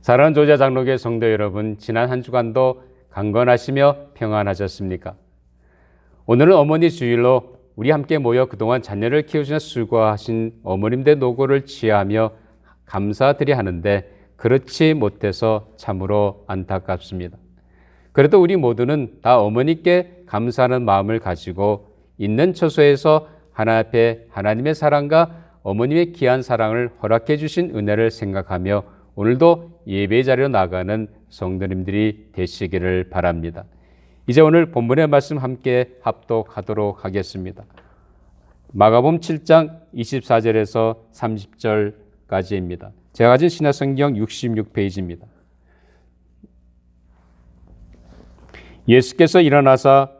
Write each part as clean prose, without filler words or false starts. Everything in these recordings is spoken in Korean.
사랑하는 조자 장로교회 성도 여러분, 지난 한 주간도 강건하시며 평안하셨습니까? 오늘은 어머니 주일로 우리 함께 모여 그동안 자녀를 키우시는 수고하신 어머님들 노고를 지하며 감사드려야 하는데 그렇지 못해서 참으로 안타깝습니다. 그래도 우리 모두는 다 어머니께 감사하는 마음을 가지고 있는 처소에서 하나님 앞에 하나님의 사랑과 어머님의 귀한 사랑을 허락해 주신 은혜를 생각하며 오늘도 예배 자리로 나가는 성도님들이 되시기를 바랍니다. 이제 오늘 본문의 말씀 함께 합독하도록 하겠습니다. 마가복음 7장 24절에서 30절까지입니다. 제가 가진 신약성경 66페이지입니다. 예수께서 일어나사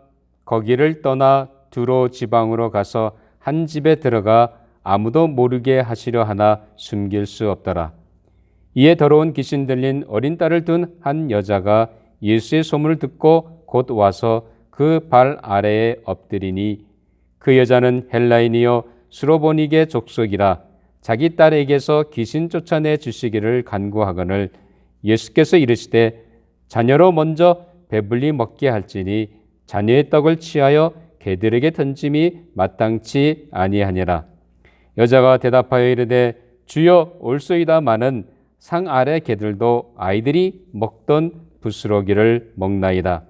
거기를 떠나 두로 지방으로 가서 한 집에 들어가 아무도 모르게 하시려 하나 숨길 수 없더라. 이에 더러운 귀신 들린 어린 딸을 둔 한 여자가 예수의 소문을 듣고 곧 와서 그 발 아래에 엎드리니 그 여자는 헬라인이요 수로보니게 족속이라 자기 딸에게서 귀신 쫓아내 주시기를 간구하거늘 예수께서 이르시되 자녀로 먼저 배불리 먹게 할지니 자녀의 떡을 취하여 개들에게 던짐이 마땅치 아니하니라. 여자가 대답하여 이르되 주여 올소이다마는 상 아래 개들도 아이들이 먹던 부스러기를 먹나이다.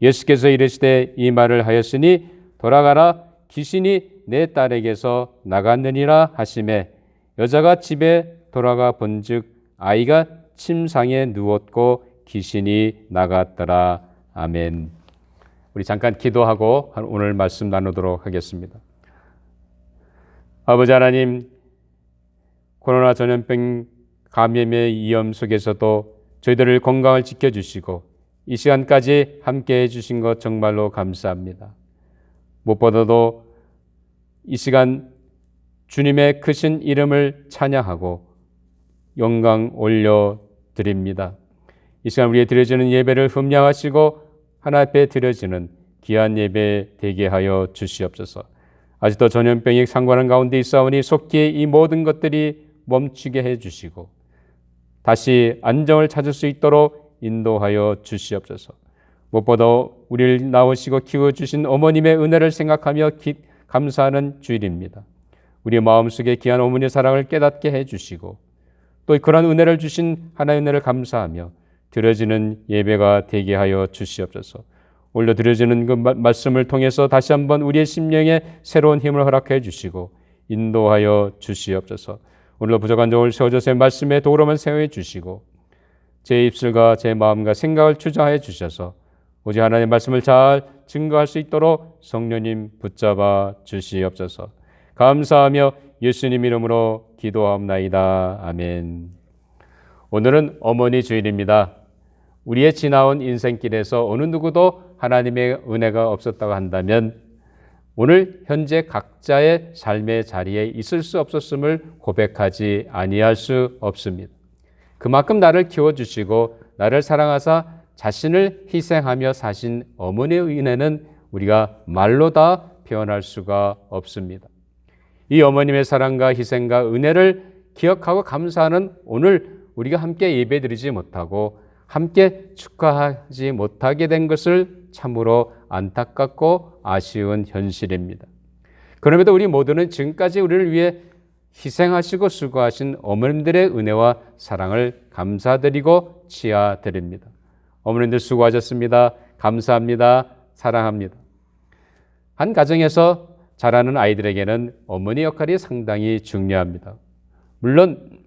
예수께서 이르시되 이 말을 하였으니 돌아가라 귀신이 내 딸에게서 나갔느니라 하시매 여자가 집에 돌아가 본즉 아이가 침상에 누웠고 귀신이 나갔더라. 아멘. 우리 잠깐 기도하고 오늘 말씀 나누도록 하겠습니다. 아버지 하나님, 코로나 전염병 감염의 위험 속에서도 저희들을 건강을 지켜주시고 이 시간까지 함께해 주신 것 정말로 감사합니다. 무엇보다도 이 시간 주님의 크신 이름을 찬양하고 영광 올려드립니다. 이 시간 우리의 드려지는 예배를 흠양하시고 하나님 앞에 드려지는 귀한 예배 되게 하여 주시옵소서. 아직도 전염병이 상관한 가운데 있사오니 속히 이 모든 것들이 멈추게 해주시고 다시 안정을 찾을 수 있도록 인도하여 주시옵소서. 무엇보다 우리를 낳으시고 키워주신 어머님의 은혜를 생각하며 감사하는 주일입니다. 우리의 마음속에 귀한 어머니의 사랑을 깨닫게 해주시고 또 그런 은혜를 주신 하나의 은혜를 감사하며 드려지는 예배가 되게 하여 주시옵소서. 올려 드려지는 그 말씀을 통해서 다시 한번 우리의 심령에 새로운 힘을 허락해 주시고 인도하여 주시옵소서. 오늘도 부족한 종을 세워주세요. 말씀의 도로만 세워 주시고 제 입술과 제 마음과 생각을 주장하여 주셔서 오직 하나님의 말씀을 잘 증거할 수 있도록 성령님 붙잡아 주시옵소서. 감사하며 예수님 이름으로 기도하옵나이다. 아멘. 오늘은 어머니 주일입니다. 우리의 지나온 인생길에서 어느 누구도 하나님의 은혜가 없었다고 한다면 오늘 현재 각자의 삶의 자리에 있을 수 없었음을 고백하지 아니할 수 없습니다. 그만큼 나를 키워주시고 나를 사랑하사 자신을 희생하며 사신 어머니의 은혜는 우리가 말로 다 표현할 수가 없습니다. 이 어머님의 사랑과 희생과 은혜를 기억하고 감사하는 오늘 우리가 함께 예배드리지 못하고 함께 축하하지 못하게 된 것을 참으로 안타깝고 아쉬운 현실입니다. 그럼에도 우리 모두는 지금까지 우리를 위해 희생하시고 수고하신 어머님들의 은혜와 사랑을 감사드리고 치하드립니다. 어머님들 수고하셨습니다. 감사합니다. 사랑합니다. 한 가정에서 자라는 아이들에게는 어머니 역할이 상당히 중요합니다. 물론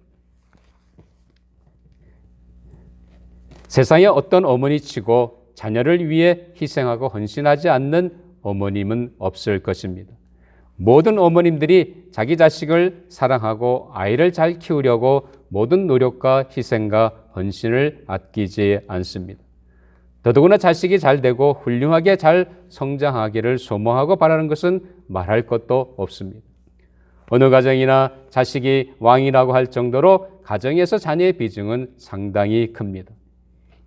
세상에 어떤 어머니치고 자녀를 위해 희생하고 헌신하지 않는 어머님은 없을 것입니다. 모든 어머님들이 자기 자식을 사랑하고 아이를 잘 키우려고 모든 노력과 희생과 헌신을 아끼지 않습니다. 더더구나 자식이 잘 되고 훌륭하게 잘 성장하기를 소망하고 바라는 것은 말할 것도 없습니다. 어느 가정이나 자식이 왕이라고 할 정도로 가정에서 자녀의 비중은 상당히 큽니다.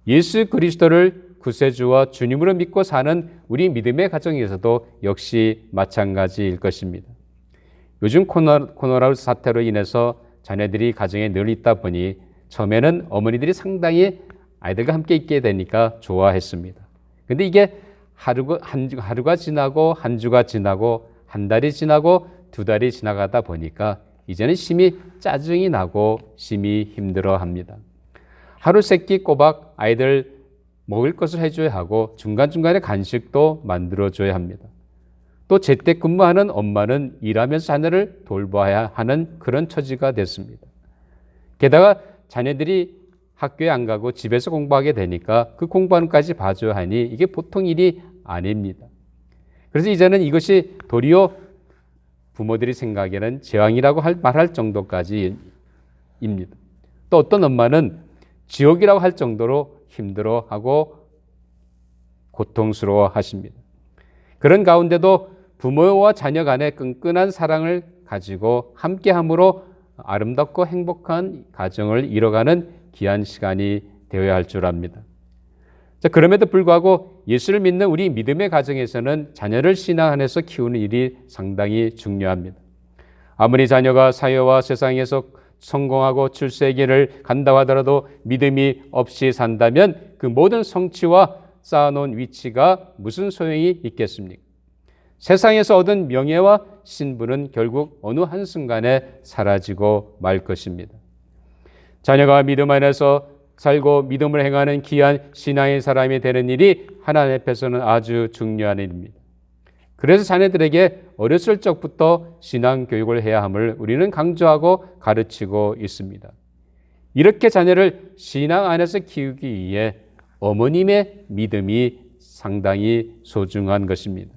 예수 그리스도를 구세주와 주님으로 믿고 사는 우리 믿음의 가정에서도 역시 마찬가지일 것입니다. 요즘 코로나 사태로 인해서 자녀들이 가정에 늘 있다 보니 처음에는 어머니들이 상당히 아이들과 함께 있게 되니까 좋아했습니다. 근데 이게 하루가 지나고 한 주가 지나고 한 달이 지나고 두 달이 지나가다 보니까 이제는 심히 짜증이 나고 심히 힘들어합니다. 하루 세 끼 꼬박 아이들 먹을 것을 해줘야 하고 중간중간에 간식도 만들어줘야 합니다. 또 재택근무하는 엄마는 일하면서 자녀를 돌봐야 하는 그런 처지가 됐습니다. 게다가 자녀들이 학교에 안 가고 집에서 공부하게 되니까 그 공부하는 것까지 봐줘야 하니 이게 보통 일이 아닙니다. 그래서 이제는 이것이 도리어 부모들이 생각에는 재앙이라고 말할 정도까지입니다. 또 어떤 엄마는 지옥이라고 할 정도로 힘들어하고 고통스러워 하십니다. 그런 가운데도 부모와 자녀 간의 끈끈한 사랑을 가지고 함께함으로 아름답고 행복한 가정을 이뤄가는 귀한 시간이 되어야 할 줄 압니다. 자, 그럼에도 불구하고 예수를 믿는 우리 믿음의 가정에서는 자녀를 신앙 안에서 키우는 일이 상당히 중요합니다. 아무리 자녀가 사회와 세상에서 성공하고 출세의 길을 간다고 하더라도 믿음이 없이 산다면 그 모든 성취와 쌓아놓은 위치가 무슨 소용이 있겠습니까? 세상에서 얻은 명예와 신분은 결국 어느 한순간에 사라지고 말 것입니다. 자녀가 믿음 안에서 살고 믿음을 행하는 귀한 신앙의 사람이 되는 일이 하나님 앞에서는 아주 중요한 일입니다. 그래서 자녀들에게 어렸을 적부터 신앙 교육을 해야 함을 우리는 강조하고 가르치고 있습니다. 이렇게 자녀를 신앙 안에서 키우기 위해 어머님의 믿음이 상당히 소중한 것입니다.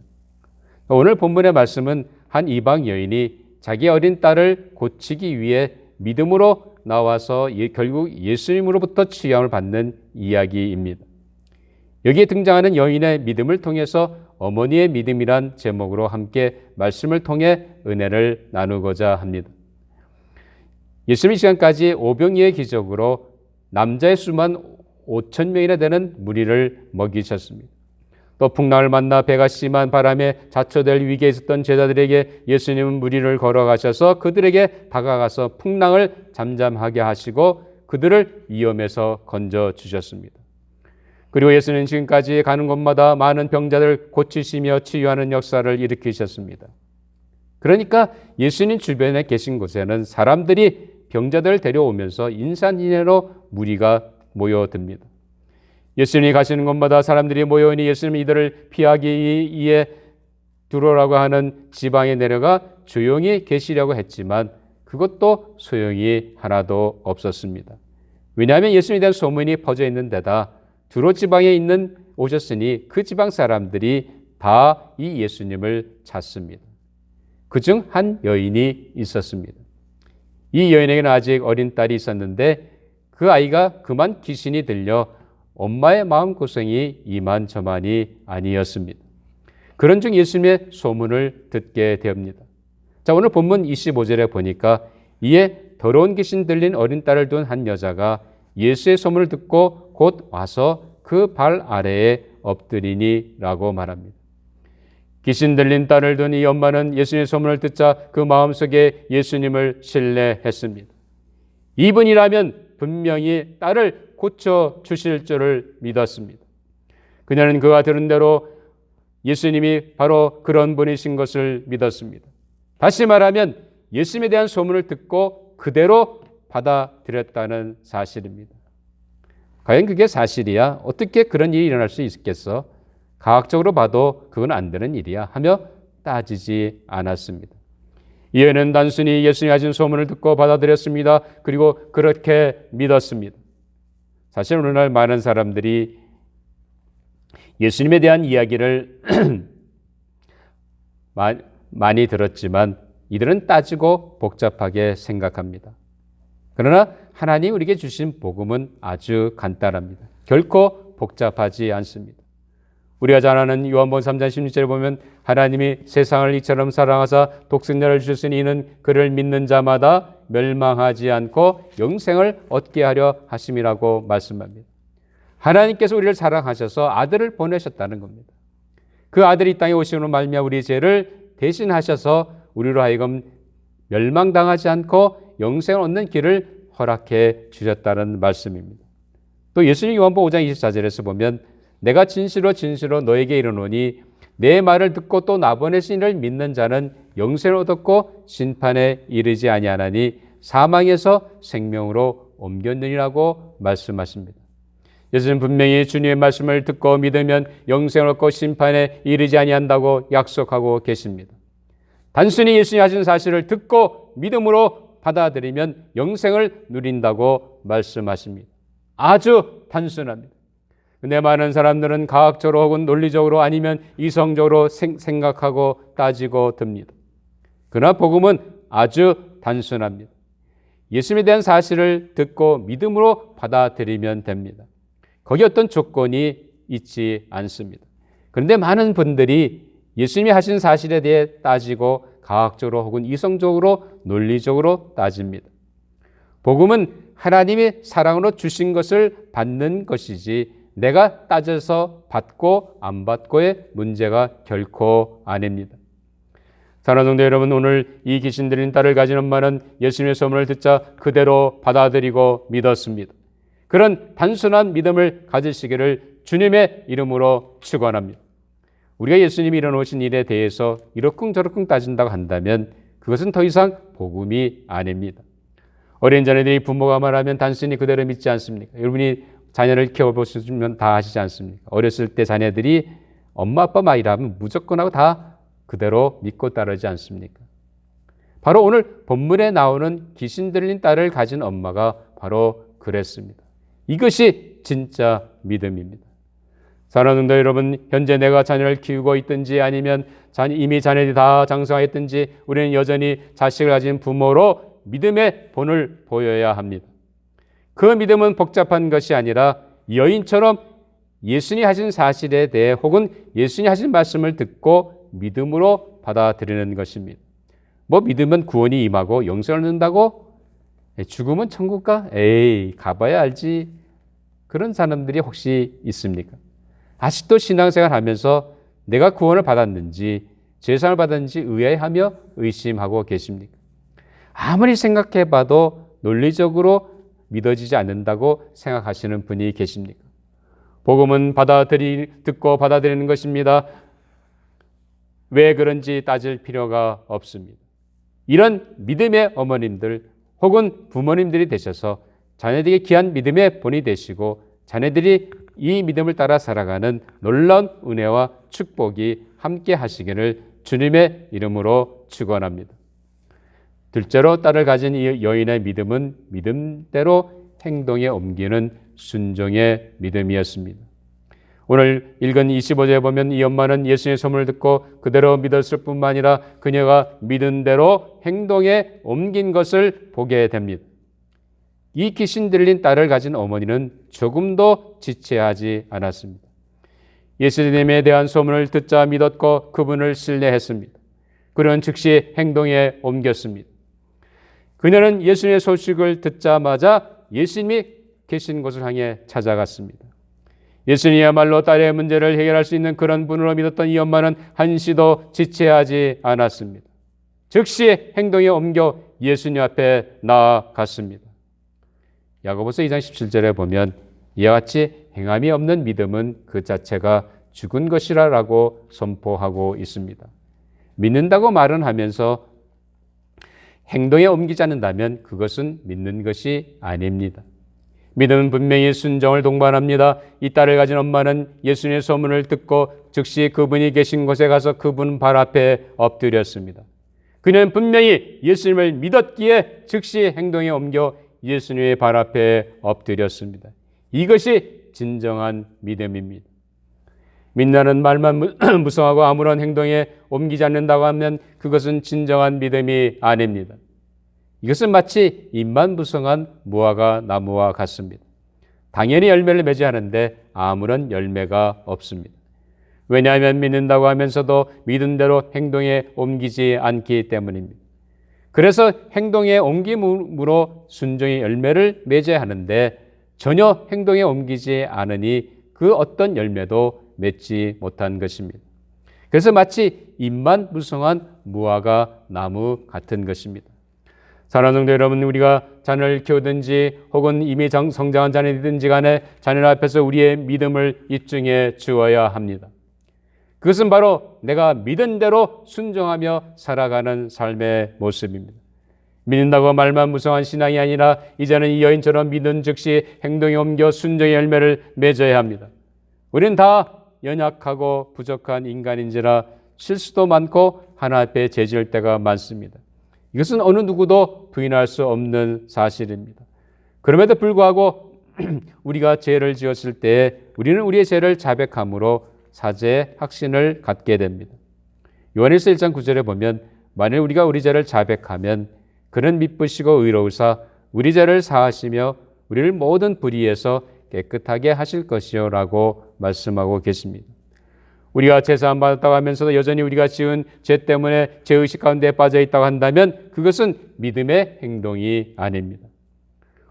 오늘 본문의 말씀은 한 이방 여인이 자기 어린 딸을 고치기 위해 믿음으로 나와서 결국 예수님으로부터 치유함을 받는 이야기입니다. 여기에 등장하는 여인의 믿음을 통해서 어머니의 믿음이란 제목으로 함께 말씀을 통해 은혜를 나누고자 합니다. 예수님 이 시간까지 오병이의 기적으로 남자의 수만 5천 명이나 되는 무리를 먹이셨습니다. 또 풍랑을 만나 배가 심한 바람에 자초될 위기에 있었던 제자들에게 예수님은 무리를 걸어가셔서 그들에게 다가가서 풍랑을 잠잠하게 하시고 그들을 위험에서 건져주셨습니다. 그리고 예수는 지금까지 가는 곳마다 많은 병자들 고치시며 치유하는 역사를 일으키셨습니다. 그러니까 예수님 주변에 계신 곳에는 사람들이 병자들을 데려오면서 인산인해로 무리가 모여듭니다. 예수님이 가시는 곳마다 사람들이 모여오니 예수님이 이들을 피하기 위해 두로라고 하는 지방에 내려가 조용히 계시려고 했지만 그것도 소용이 하나도 없었습니다. 왜냐하면 예수님에 대한 소문이 퍼져 있는 데다 두로 지방에 오셨으니 그 지방 사람들이 다 이 예수님을 찾습니다. 그중 한 여인이 있었습니다. 이 여인에게는 아직 어린 딸이 있었는데 그 아이가 그만 귀신이 들려 엄마의 마음고생이 이만저만이 아니었습니다. 그런 중 예수님의 소문을 듣게 됩니다. 자, 오늘 본문 25절에 보니까 이에 더러운 귀신 들린 어린 딸을 둔 한 여자가 예수의 소문을 듣고 곧 와서 그 발 아래에 엎드리니 라고 말합니다. 귀신 들린 딸을 둔 이 엄마는 예수님의 소문을 듣자 그 마음속에 예수님을 신뢰했습니다. 이분이라면 분명히 딸을 고쳐주실 줄을 믿었습니다. 그녀는 그가 들은 대로 예수님이 바로 그런 분이신 것을 믿었습니다. 다시 말하면 예수님에 대한 소문을 듣고 그대로 받아들였다는 사실입니다. 과연 그게 사실이야? 어떻게 그런 일이 일어날 수 있겠어? 과학적으로 봐도 그건 안 되는 일이야 하며 따지지 않았습니다. 이 여인은 단순히 예수님이 하신 소문을 듣고 받아들였습니다. 그리고 그렇게 믿었습니다. 사실 오늘날 많은 사람들이 예수님에 대한 이야기를 많이 들었지만 이들은 따지고 복잡하게 생각합니다. 그러나 하나님 우리에게 주신 복음은 아주 간단합니다. 결코 복잡하지 않습니다. 우리가 잘 아는 요한복음 3장 16절에 보면 하나님이 세상을 이처럼 사랑하사 독생자를 주셨으니 이는 그를 믿는 자마다 멸망하지 않고 영생을 얻게 하려 하심이라고 말씀합니다. 하나님께서 우리를 사랑하셔서 아들을 보내셨다는 겁니다. 그 아들이 이 땅에 오심으로 말미암아 우리 죄를 대신하셔서 우리로 하여금 멸망당하지 않고 영생을 얻는 길을 허락해 주셨다는 말씀입니다. 또 예수님 요한복음 5장 24절에서 보면 내가 진실로 진실로 너에게 이르노니 내 말을 듣고 또 나 보내신 이를 믿는 자는 영생을 얻었고 심판에 이르지 아니하나니 사망에서 생명으로 옮겼느니라고 말씀하십니다. 예수는 분명히 주님의 말씀을 듣고 믿으면 영생을 얻고 심판에 이르지 아니한다고 약속하고 계십니다. 단순히 예수님이 하신 사실을 듣고 믿음으로 받아들이면 영생을 누린다고 말씀하십니다. 아주 단순합니다. 근데 많은 사람들은 과학적으로 혹은 논리적으로 아니면 이성적으로 생각하고 따지고 듭니다. 그러나 복음은 아주 단순합니다. 예수님에 대한 사실을 듣고 믿음으로 받아들이면 됩니다. 거기 어떤 조건이 있지 않습니다. 그런데 많은 분들이 예수님이 하신 사실에 대해 따지고 과학적으로 혹은 이성적으로 논리적으로 따집니다. 복음은 하나님이 사랑으로 주신 것을 받는 것이지 내가 따져서 받고 안 받고의 문제가 결코 아닙니다. 사랑하는 성도 여러분, 오늘 이 귀신 들린 딸을 가진 엄마는 예수님의 소문을 듣자 그대로 받아들이고 믿었습니다. 그런 단순한 믿음을 가지시기를 주님의 이름으로 축원합니다. 우리가 예수님이 이뤄놓으신 일에 대해서 이러쿵저러쿵 따진다고 한다면 그것은 더 이상 복음이 아닙니다. 어린 자녀들이 부모가 말하면 단순히 그대로 믿지 않습니까? 여러분이 자녀를 키워보시면 다 아시지 않습니까? 어렸을 때 자녀들이 엄마 아빠 말이라면 무조건 하고 다 그대로 믿고 따르지 않습니까? 바로 오늘 본문에 나오는 귀신 들린 딸을 가진 엄마가 바로 그랬습니다. 이것이 진짜 믿음입니다. 사랑하는 성도 여러분, 현재 내가 자녀를 키우고 있든지 아니면 이미 자녀들이 다 장성했든지 우리는 여전히 자식을 가진 부모로 믿음의 본을 보여야 합니다. 그 믿음은 복잡한 것이 아니라 여인처럼 예수님이 하신 사실에 대해 혹은 예수님이 하신 말씀을 듣고 믿음으로 받아들이는 것입니다. 뭐 믿으면 구원이 임하고 영생을 얻는다고? 죽으면 천국 가? 에이, 가봐야 알지. 그런 사람들이 혹시 있습니까? 아직도 신앙생활 하면서 내가 구원을 받았는지 제사를 받았는지 의아해하며 의심하고 계십니까? 아무리 생각해봐도 논리적으로 믿어지지 않는다고 생각하시는 분이 계십니까? 복음은 듣고 받아들이는 것입니다. 왜 그런지 따질 필요가 없습니다. 이런 믿음의 어머님들 혹은 부모님들이 되셔서 자녀들에게 귀한 믿음의 본이 되시고 자녀들이 이 믿음을 따라 살아가는 놀라운 은혜와 축복이 함께 하시기를 주님의 이름으로 축원합니다. 둘째로 딸을 가진 이 여인의 믿음은 믿음대로 행동에 옮기는 순종의 믿음이었습니다. 오늘 읽은 25절에 보면 이 엄마는 예수님의 소문을 듣고 그대로 믿었을 뿐만 아니라 그녀가 믿은 대로 행동에 옮긴 것을 보게 됩니다. 이 귀신 들린 딸을 가진 어머니는 조금도 지체하지 않았습니다. 예수님에 대한 소문을 듣자 믿었고 그분을 신뢰했습니다. 그는 즉시 행동에 옮겼습니다. 그녀는 예수님의 소식을 듣자마자 예수님이 계신 곳을 향해 찾아갔습니다. 예수님이야말로 딸의 문제를 해결할 수 있는 그런 분으로 믿었던 이 엄마는 한시도 지체하지 않았습니다. 즉시 행동에 옮겨 예수님 앞에 나아갔습니다. 야고보서 2장 17절에 보면 이와 같이 행함이 없는 믿음은 그 자체가 죽은 것이라고 선포하고 있습니다. 믿는다고 말은 하면서 행동에 옮기지 않는다면 그것은 믿는 것이 아닙니다. 믿음은 분명히 순종을 동반합니다. 이 딸을 가진 엄마는 예수님의 소문을 듣고 즉시 그분이 계신 곳에 가서 그분 발 앞에 엎드렸습니다. 그녀는 분명히 예수님을 믿었기에 즉시 행동에 옮겨 예수님의 발 앞에 엎드렸습니다. 이것이 진정한 믿음입니다. 믿는다는 말만 무성하고 아무런 행동에 옮기지 않는다고 하면 그것은 진정한 믿음이 아닙니다. 이것은 마치 잎만 무성한 무화과 나무와 같습니다. 당연히 열매를 맺어야 하는데 아무런 열매가 없습니다. 왜냐하면 믿는다고 하면서도 믿은 대로 행동에 옮기지 않기 때문입니다. 그래서 행동에 옮김으로 순종의 열매를 맺어야 하는데 전혀 행동에 옮기지 않으니 그 어떤 열매도 맺지 못한 것입니다. 그래서 마치 잎만 무성한 무화과 나무 같은 것입니다. 사랑하는 성도 여러분, 우리가 자녀를 키우든지 혹은 이미 성장한 자녀이든지 간에 자녀 앞에서 우리의 믿음을 입증해 주어야 합니다. 그것은 바로 내가 믿은 대로 순종하며 살아가는 삶의 모습입니다. 믿는다고 말만 무성한 신앙이 아니라 이제는 이 여인처럼 믿은 즉시 행동에 옮겨 순종의 열매를 맺어야 합니다. 우리는 다 연약하고 부족한 인간인지라 실수도 많고 하나 앞에 죄지을 때가 많습니다. 이것은 어느 누구도 부인할 수 없는 사실입니다. 그럼에도 불구하고 우리가 죄를 지었을 때 우리는 우리의 죄를 자백함으로 사죄의 확신을 갖게 됩니다. 요한일서 1장 9절에 보면 만일 우리가 우리 죄를 자백하면 그는 미쁘시고 의로우사 우리 죄를 사하시며 우리를 모든 불의에서 깨끗하게 하실 것이요 라고 말씀하고 계십니다. 우리가 제사함 받았다고 하면서도 여전히 우리가 지은 죄 때문에 죄의식 가운데 빠져 있다고 한다면 그것은 믿음의 행동이 아닙니다.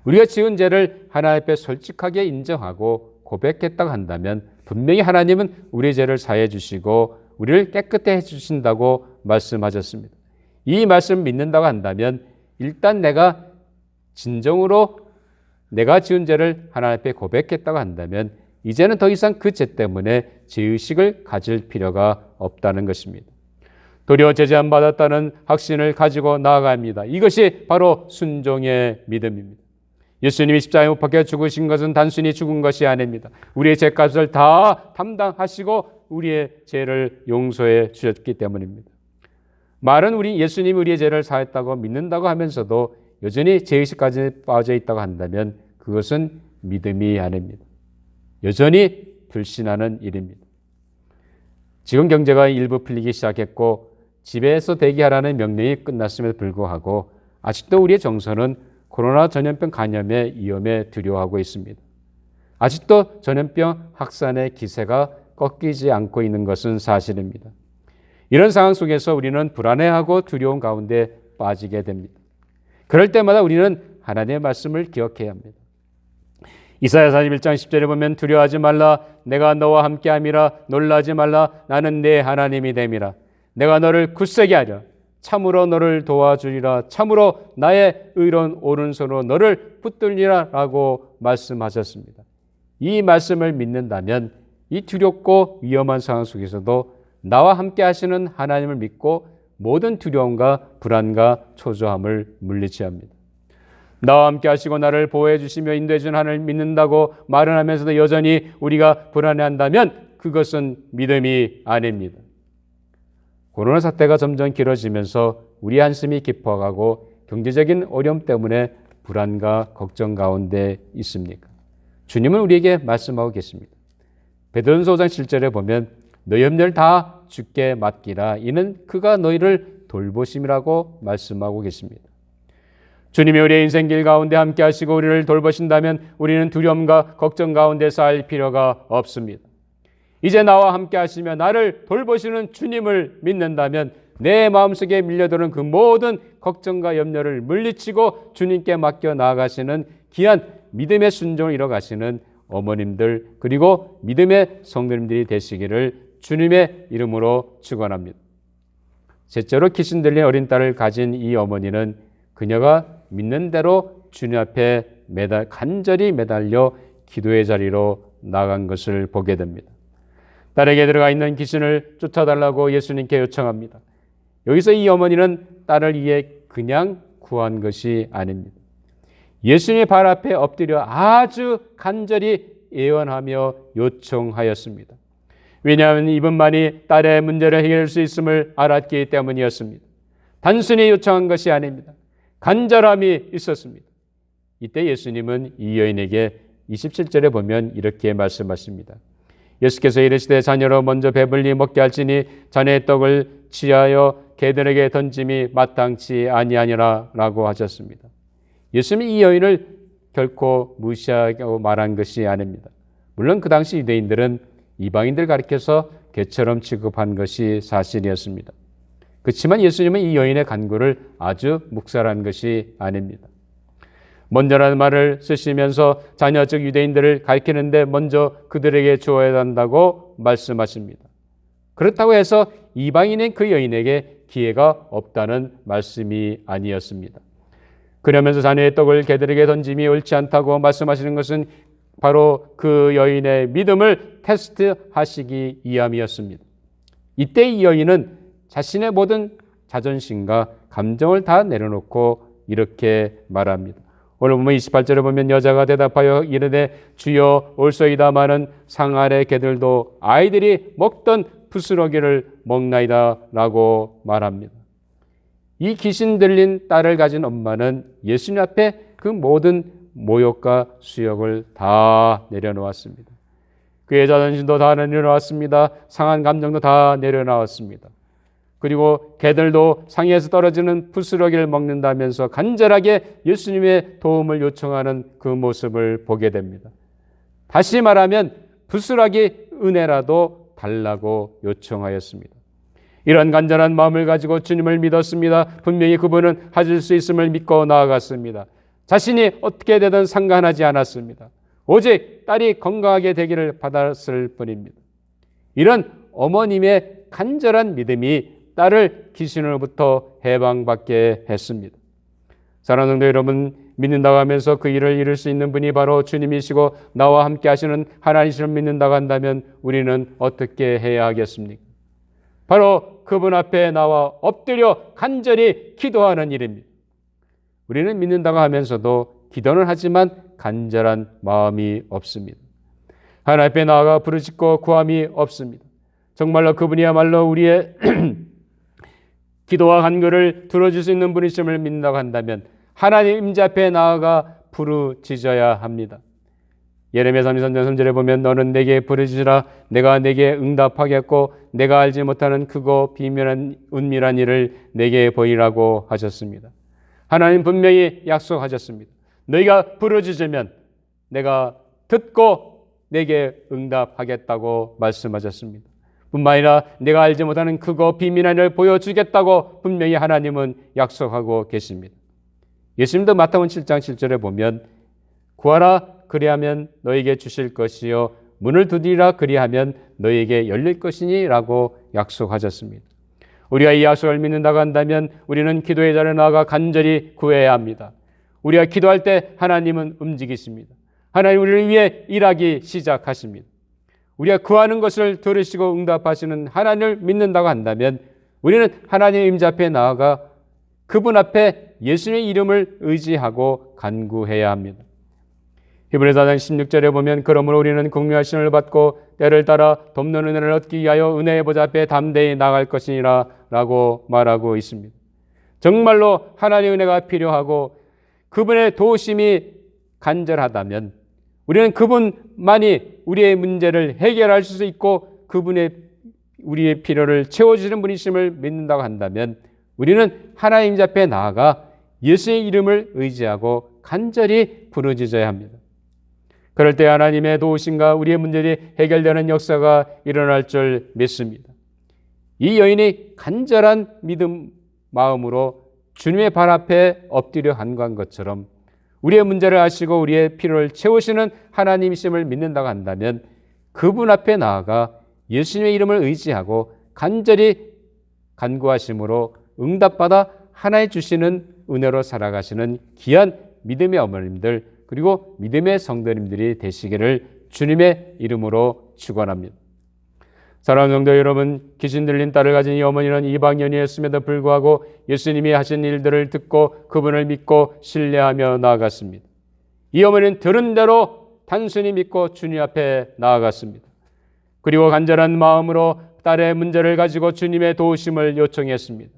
우리가 지은 죄를 하나님 앞에 솔직하게 인정하고 고백했다고 한다면 분명히 하나님은 우리의 죄를 사해 주시고 우리를 깨끗해 해 주신다고 말씀하셨습니다. 이 말씀을 믿는다고 한다면 일단 내가 진정으로 내가 지은 죄를 하나님 앞에 고백했다고 한다면 이제는 더 이상 그 죄 때문에 죄의식을 가질 필요가 없다는 것입니다. 도리어 제재안 받았다는 확신을 가지고 나아갑니다. 이것이 바로 순종의 믿음입니다. 예수님이 십자가에 못 박혀 죽으신 것은 단순히 죽은 것이 아닙니다. 우리의 죄값을 다 담당하시고 우리의 죄를 용서해 주셨기 때문입니다. 말은 예수님이 우리의 죄를 사했다고 믿는다고 하면서도 여전히 죄의식까지 빠져 있다고 한다면 그것은 믿음이 아닙니다. 여전히 불신하는 일입니다. 지금 경제가 일부 풀리기 시작했고 집에서 대기하라는 명령이 끝났음에도 불구하고 아직도 우리의 정서는 코로나 전염병 감염의 위험에 두려워하고 있습니다. 아직도 전염병 확산의 기세가 꺾이지 않고 있는 것은 사실입니다. 이런 상황 속에서 우리는 불안해하고 두려운 가운데 빠지게 됩니다. 그럴 때마다 우리는 하나님의 말씀을 기억해야 합니다. 이사야 41장 10절에 보면 두려워하지 말라 내가 너와 함께함이라 놀라지 말라 나는 네 하나님이 됨이라 내가 너를 굳세게 하려 참으로 너를 도와주리라 참으로 나의 의로운 오른손으로 너를 붙들리라 라고 말씀하셨습니다. 이 말씀을 믿는다면 이 두렵고 위험한 상황 속에서도 나와 함께 하시는 하나님을 믿고 모든 두려움과 불안과 초조함을 물리쳐야 합니다. 나와 함께 하시고 나를 보호해 주시며 인도해 주는 하나님을 믿는다고 말은 하면서도 여전히 우리가 불안해한다면 그것은 믿음이 아닙니다. 코로나 사태가 점점 길어지면서 우리 한숨이 깊어가고 경제적인 어려움 때문에 불안과 걱정 가운데 있습니까? 주님은 우리에게 말씀하고 계십니다. 베드로전서 5장 7절에 보면 너희 염려를 다 주께 맡기라 이는 그가 너희를 돌보심이라고 말씀하고 계십니다. 주님이 우리의 인생길 가운데 함께 하시고 우리를 돌보신다면 우리는 두려움과 걱정 가운데 살 필요가 없습니다. 이제 나와 함께 하시며 나를 돌보시는 주님을 믿는다면 내 마음속에 밀려드는 그 모든 걱정과 염려를 물리치고 주님께 맡겨 나아가시는 귀한 믿음의 순종을 이뤄가시는 어머님들 그리고 믿음의 성도님들이 되시기를 주님의 이름으로 축원합니다. 셋째로 귀신 들린 어린 딸을 가진 이 어머니는 그녀가 믿는 대로 주님 앞에 간절히 매달려 기도의 자리로 나간 것을 보게 됩니다. 딸에게 들어가 있는 귀신을 쫓아달라고 예수님께 요청합니다. 여기서 이 어머니는 딸을 위해 그냥 구한 것이 아닙니다. 예수님의 발 앞에 엎드려 아주 간절히 애원하며 요청하였습니다. 왜냐하면 이분만이 딸의 문제를 해결할 수 있음을 알았기 때문이었습니다. 단순히 요청한 것이 아닙니다. 간절함이 있었습니다. 이때 예수님은 이 여인에게 27절에 보면 이렇게 말씀하십니다. 예수께서 이르시되 자녀로 먼저 배불리 먹게 할지니 자네의 떡을 취하여 개들에게 던짐이 마땅치 아니하니라 라고 하셨습니다. 예수님이 이 여인을 결코 무시하고 말한 것이 아닙니다. 물론 그 당시 유대인들은 이방인들 가리켜서 개처럼 취급한 것이 사실이었습니다. 그렇지만 예수님은 이 여인의 간구를 아주 묵살한 것이 아닙니다. 먼저라는 말을 쓰시면서 자녀 즉 유대인들을 가리키는데 먼저 그들에게 주어야 한다고 말씀하십니다. 그렇다고 해서 이방인인 그 여인에게 기회가 없다는 말씀이 아니었습니다. 그러면서 자녀의 떡을 개들에게 던짐이 옳지 않다고 말씀하시는 것은 바로 그 여인의 믿음을 테스트하시기 위함이었습니다. 이때 이 여인은 자신의 모든 자존심과 감정을 다 내려놓고 이렇게 말합니다. 오늘 보면 28절에 보면 여자가 대답하여 이르되 주여 올소이다마는 상 아래 개들도 아이들이 먹던 부스러기를 먹나이다 라고 말합니다. 이 귀신 들린 딸을 가진 엄마는 예수님 앞에 그 모든 모욕과 수욕을 다 내려놓았습니다. 그의 자존심도 다 내려놓았습니다. 상한 감정도 다 내려놓았습니다. 그리고 개들도 상에서 떨어지는 부스러기를 먹는다면서 간절하게 예수님의 도움을 요청하는 그 모습을 보게 됩니다. 다시 말하면 부스러기 은혜라도 달라고 요청하였습니다. 이런 간절한 마음을 가지고 주님을 믿었습니다. 분명히 그분은 하실 수 있음을 믿고 나아갔습니다. 자신이 어떻게 되든 상관하지 않았습니다. 오직 딸이 건강하게 되기를 받았을 뿐입니다. 이런 어머님의 간절한 믿음이 딸을 귀신으로부터 해방받게 했습니다. 사랑하는 성도 여러분, 믿는다고 하면서 그 일을 이룰 수 있는 분이 바로 주님이시고 나와 함께 하시는 하나님이시를 믿는다고 한다면 우리는 어떻게 해야 하겠습니까? 바로 그분 앞에 나와 엎드려 간절히 기도하는 일입니다. 우리는 믿는다고 하면서도 기도는 하지만 간절한 마음이 없습니다. 하나님 앞에 나아가 부르짖고 구함이 없습니다. 정말로 그분이야말로 우리의 기도와 간구를 들어줄 수 있는 분이심을 믿는다고 한다면 하나님 임재 앞에 나아가 부르짖어야 합니다. 예레미야 33장 3절에 보면 너는 내게 부르짖으라 내가 내게 응답하겠고 내가 알지 못하는 크고 비밀한 은밀한 일을 내게 보이라고 하셨습니다. 하나님 분명히 약속하셨습니다. 너희가 부르짖으면 내가 듣고 내게 응답하겠다고 말씀하셨습니다. 뿐만 아니라 내가 알지 못하는 크고 비밀한 일을 보여주겠다고 분명히 하나님은 약속하고 계십니다. 예수님도 마태복음 7장 7절에 보면 구하라 그리하면 너에게 주실 것이요 문을 두드리라 그리하면 너에게 열릴 것이니 라고 약속하셨습니다. 우리가 이 약속을 믿는다고 한다면 우리는 기도의 자리에 나아가 간절히 구해야 합니다. 우리가 기도할 때 하나님은 움직이십니다. 하나님 우리를 위해 일하기 시작하십니다. 우리가 구하는 것을 들으시고 응답하시는 하나님을 믿는다고 한다면 우리는 하나님의 임재 앞에 나아가 그분 앞에 예수님의 이름을 의지하고 간구해야 합니다. 히브리서 4장 16절에 보면 그러므로 우리는 긍휼하심을 받고 때를 따라 돕는 은혜를 얻기 위하여 은혜의 보좌 앞에 담대히 나갈 것이니라 라고 말하고 있습니다. 정말로 하나님의 은혜가 필요하고 그분의 도우심이 간절하다면 우리는 그분만이 우리의 문제를 해결할 수 있고 그분의 우리의 필요를 채워주시는 분이심을 믿는다고 한다면 우리는 하나님 앞에 나아가 예수의 이름을 의지하고 간절히 부르짖어야 합니다. 그럴 때 하나님의 도우심과 우리의 문제들이 해결되는 역사가 일어날 줄 믿습니다. 이 여인이 간절한 믿음 마음으로 주님의 발 앞에 엎드려 간구한 것처럼 우리의 문제를 아시고 우리의 필요를 채우시는 하나님이심을 믿는다고 한다면 그분 앞에 나아가 예수님의 이름을 의지하고 간절히 간구하심으로 응답받아 하나님 주시는 은혜로 살아가시는 귀한 믿음의 어머님들 그리고 믿음의 성도님들이 되시기를 주님의 이름으로 축원합니다. 사랑하는 성도 여러분, 귀신 들린 딸을 가진 이 어머니는 이방인이었음에도 불구하고 예수님이 하신 일들을 듣고 그분을 믿고 신뢰하며 나아갔습니다. 이 어머니는 들은 대로 단순히 믿고 주님 앞에 나아갔습니다. 그리고 간절한 마음으로 딸의 문제를 가지고 주님의 도우심을 요청했습니다.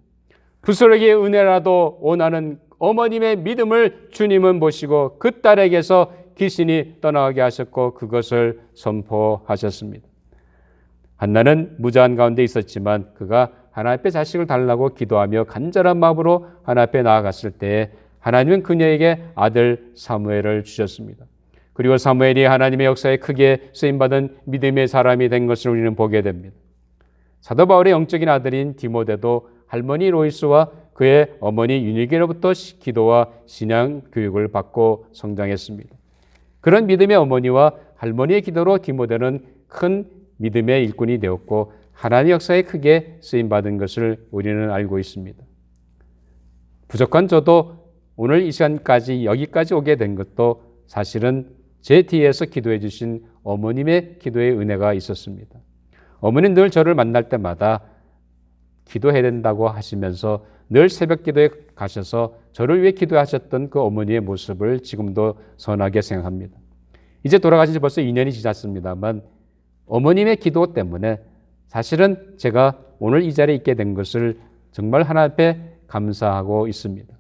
부스러기의 은혜라도 원하는 어머님의 믿음을 주님은 보시고 그 딸에게서 귀신이 떠나가게 하셨고 그것을 선포하셨습니다. 한나는 무자한 가운데 있었지만 그가 하나님 앞에 자식을 달라고 기도하며 간절한 마음으로 하나님 앞에 나아갔을 때 하나님은 그녀에게 아들 사무엘을 주셨습니다. 그리고 사무엘이 하나님의 역사에 크게 쓰임받은 믿음의 사람이 된 것을 우리는 보게 됩니다. 사도 바울의 영적인 아들인 디모데도 할머니 로이스와 그의 어머니 유니게로부터 기도와 신앙 교육을 받고 성장했습니다. 그런 믿음의 어머니와 할머니의 기도로 디모데는 큰 믿음의 일꾼이 되었고 하나님의 역사에 크게 쓰임받은 것을 우리는 알고 있습니다. 부족한 저도 오늘 이 시간까지 여기까지 오게 된 것도 사실은 제 뒤에서 기도해 주신 어머님의 기도의 은혜가 있었습니다. 어머니는 늘 저를 만날 때마다 기도해야 된다고 하시면서 늘 새벽 기도에 가셔서 저를 위해 기도하셨던 그 어머니의 모습을 지금도 선하게 생각합니다. 이제 돌아가신 지 벌써 2년이 지났습니다만 어머님의 기도 때문에 사실은 제가 오늘 이 자리에 있게 된 것을 정말 하나님 앞에 감사하고 있습니다.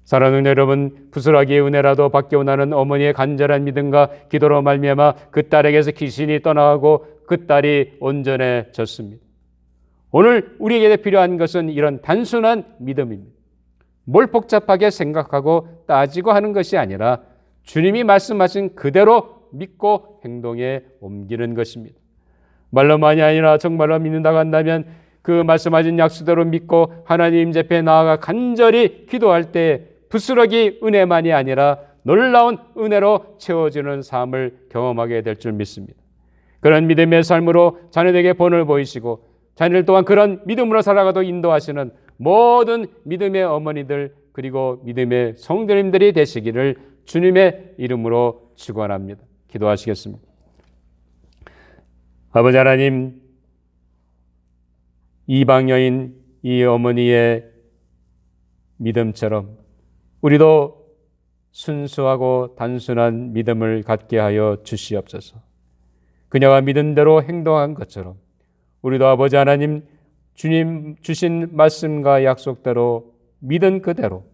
사랑하는 여러분, 부스라기의 은혜라도 받기 원하는 어머니의 간절한 믿음과 기도로 말미암아 그 딸에게서 귀신이 떠나가고 그 딸이 온전해졌습니다. 오늘 우리에게 필요한 것은 이런 단순한 믿음입니다. 뭘 복잡하게 생각하고 따지고 하는 것이 아니라 주님이 말씀하신 그대로 믿고 행동에 옮기는 것입니다. 말로만이 아니라 정말로 믿는다고 한다면 그 말씀하신 약속대로 믿고 하나님 앞에 나아가 간절히 기도할 때 부스러기 은혜만이 아니라 놀라운 은혜로 채워지는 삶을 경험하게 될 줄 믿습니다. 그런 믿음의 삶으로 자녀들에게 본을 보이시고 자녀들 또한 그런 믿음으로 살아가도 인도하시는 모든 믿음의 어머니들 그리고 믿음의 성도님들이 되시기를 주님의 이름으로 축원합니다. 기도하시겠습니다. 아버지 하나님, 이방 여인 이 어머니의 믿음처럼 우리도 순수하고 단순한 믿음을 갖게 하여 주시옵소서. 그녀가 믿은 대로 행동한 것처럼 우리도 아버지 하나님 주님 주신 말씀과 약속대로 믿은 그대로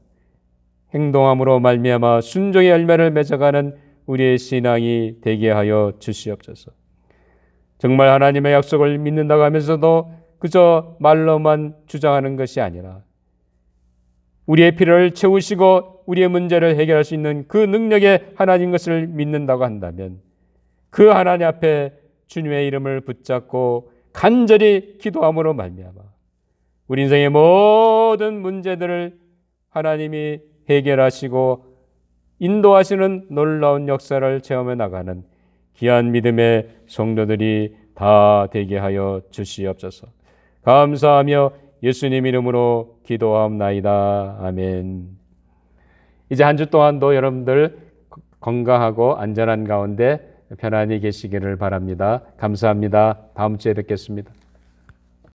행동함으로 말미암아 순종의 열매를 맺어가는 우리의 신앙이 되게 하여 주시옵소서. 정말 하나님의 약속을 믿는다고 하면서도 그저 말로만 주장하는 것이 아니라 우리의 필요를 채우시고 우리의 문제를 해결할 수 있는 그 능력의 하나님 것을 믿는다고 한다면 그 하나님 앞에 주님의 이름을 붙잡고 간절히 기도함으로 말미암아 우리 인생의 모든 문제들을 하나님이 해결하시고 인도하시는 놀라운 역사를 체험해 나가는 귀한 믿음의 성도들이 다 되게 하여 주시옵소서. 감사하며 예수님 이름으로 기도하옵나이다. 아멘. 이제 한 주 동안도 여러분들 건강하고 안전한 가운데 편안히 계시기를 바랍니다. 감사합니다. 다음 주에 뵙겠습니다.